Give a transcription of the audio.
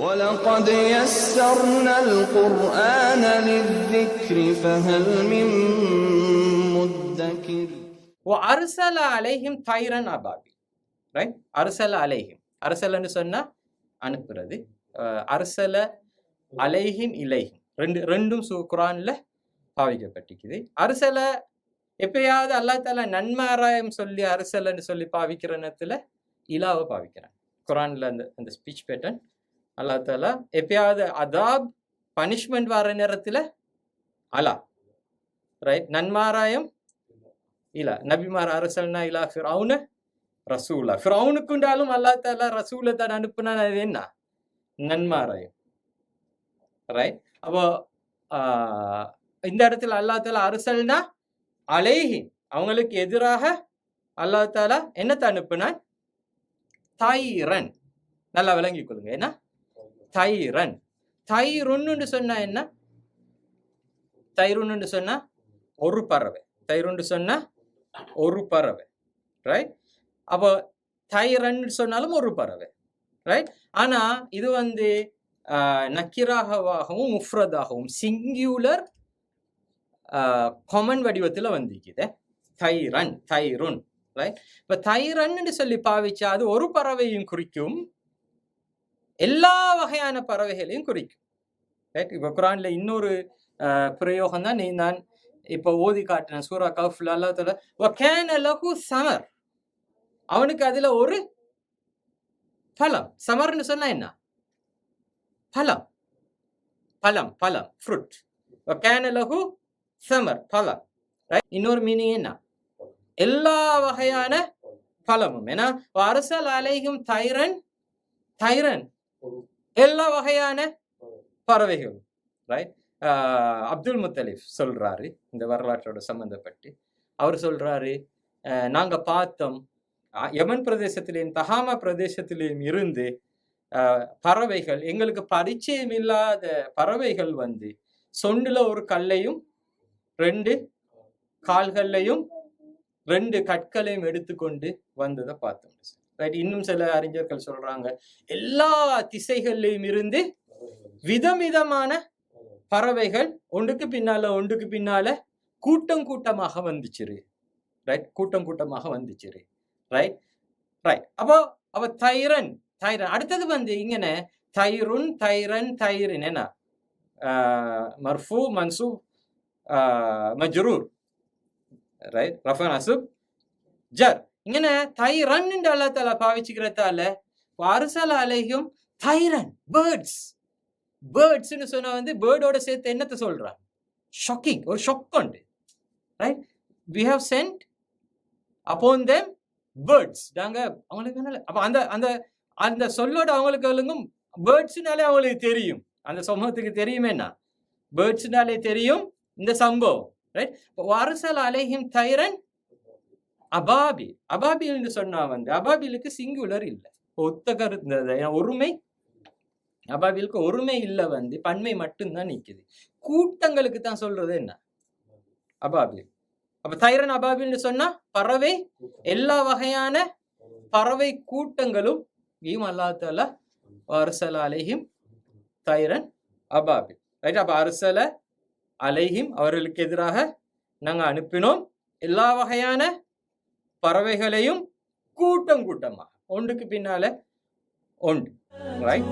وَلَقَدْ يَسَّرْنَا الْقُرْآنَ لِلذِّكْرِ فَهَلْ مِن مُّدَّكِرٍ. وَأَرْسَلَ عَلَيْهِمْ طَيْرًا أَبَابِيلَ. Right, அர்சல அலைஹிம், அர்சலன்னு சொன்னா அனுப்புறது, அர்சல அலைஹிம் இலைஹிம், ரெண்டும் குர்ஆன்ல பாவிக்கப்பட்டிருக்குது. அர்சல எப்பயாவது அல்லாஹ் தஆலா நன்மாராயம் சொல்லி அர்சலன்னு சொல்லி பாவிக்கிற நேரத்துல இலாவை பாவிக்கிறான். குர்ஆன்ல அந்த ஸ்பீச் பேட்டர்ன் அல்லாஹ் தஆலா எப்பயாவது அதாப் பனிஷ்மெண்ட் வர நேரத்துல அலா, ரைட், நன்மாராயம் இலா. நபிமார் அர்சல்னா இலா ஃபிரௌன ரசூலா, ஃபிரௌனுக்குண்டாலும் அல்லாஹ் தஆலா ரசூலை தான் அனுப்புனா, அது என்ன நன்மாராயம், ரைட். அப்போ இந்த இடத்துல அல்லாஹ் தஆலா அர்சல்னா அலைஹிம், அவங்களுக்கு எதிராக அல்லாஹ் தஆலா என்னத்தை அனுப்புனான்? தைரன். நல்லா விளங்கிக் கொள்ளுங்க. என்ன தைரன்? தைருன்னு சொன்னா என்ன? தைருன்னு சொன்னா ஒரு பறவை. தைருன்னு சொன்னா ஒரு பறவை, ரைட். அப்போ தைரன் சொன்னாலும் ஒரு பறவை, ரைட். ஆனா இது நக்கிராகவும் முஃப்ரதாகவும் சிங்குலர் காமன் வடிவத்துல வந்திருக்குது. தைரன், தைருன், ரைட். இப்ப தைரன்னு சொல்லி பாவிச்சா அது ஒரு பறவையும் குறிக்கும், எல்லா வகையான பறவைகளையும் குறிக்கும், ரைட். இப்ப குர்ஆன்ல இன்னொரு பிரயோகம் தான் நான் இப்ப ஓதி காட்டின சூரா கஃப்ல அல்லாஹ் தஆலா வகான லஹு ஸமர், அவனுக்கு அதுல ஒரு பழம். சமர்னு சொன்னா என்ன? பழம், பழம், பழம், ஃப்ரூட். வகான லஹு ஸமர், பழம், ரைட். இன்னொரு மீனிங் என்ன? எல்லா வகையான பழமும். ஏன்னா அர்சல் அலைஹிம் தைரன், தைரன் எல்லா வகையான பறவைகளும், ரைட். அப்துல் முத்தலிப் சொல்றாரு இந்த வரலாற்றோட சம்பந்தப்பட்டு. அவர் சொல்றாரு, நாங்க பார்த்தோம் யமன் பிரதேசத்திலேயும் தஹாமா பிரதேசத்திலேயும் இருந்து பறவைகள், எங்களுக்கு பரிச்சயம் இல்லாத பறவைகள் சொண்டுல ஒரு கல்லையும் 2 கால்கள்லையும் 2 கற்களையும் எடுத்துக்கொண்டு வந்ததை பார்த்தோம், ரைட். இன்னும் சில அறிஞர்கள் சொல்றாங்க, எல்லா திசைகள்லையும் இருந்து விதவிதமான பறவைகள் ஒன்றுக்கு பின்னால கூட்டம் கூட்டமாக வந்துச்சிரு, ரைட். கூட்டம் கூட்டமாக வந்துச்சிரு, ரைட், ரைட். அப்போ தைரன், தைரன். அடுத்தது இங்கன தைருன், தைரன், தைரின் என்ன? மர்ஃபூ, மன்சூப், மஜ்ரூர், ரைட். ரஃபா, நஸ்ப், ஜர். இங்கன தைரன் என்று அல்லாஹ் தஆலா பாவிச்சுக்கிறதால அர்சல அலைஹிம் தைரன், பேர்ட்ஸ். பேர்ட்ஸ்னு சொன்னா பேர்டோட சேர்த்து என்னத்தை சொல்றான்? ஷாக்கிங், ஒரு ஷாக் உண்டு, right. we have sent upon them birds. நாங்க அவங்களுக்கு அப்ப அந்த அந்த அந்த சொல்லோட அவங்களுக்கு பேர்ட்ஸ்னாலே அவங்களுக்கு தெரியும், அந்த சமூகத்துக்கு தெரியுமே என்ன? பேர்ட்ஸ்னாலே தெரியும் இந்த சம்பவம், ரைட். அர்சல அலைஹிம் தைரன் அபாபில். அபாபில்னு சொன்னா அபாபிலுக்கு சிங்குலர் இல்லை, ஒத்த கருத்து, ஒருமை. அபாபிலுக்கு ஒருமை இல்லை, பன்மை மட்டும்தான் நிக்குது. கூட்டங்களுக்கு தான் சொல்றது என்ன? அபாபில். அப்ப தைரன் அபாபில்னு சொன்னா பறவை, எல்லா வகையான பறவை கூட்டங்களும் அல்லாஹ் தஆலா அர்சல அலைஹிம் தைரன் அபாபில், ரைட். அப்ப அர்சல அலைஹிம், அவர்களுக்கு எதிராக நாங்க அனுப்பினோம் எல்லா வகையான பறவைகளையும் கூட்டம் கூட்டமாக, ஒன்றுக்கு பின்னால ஒன்று, ரைட்.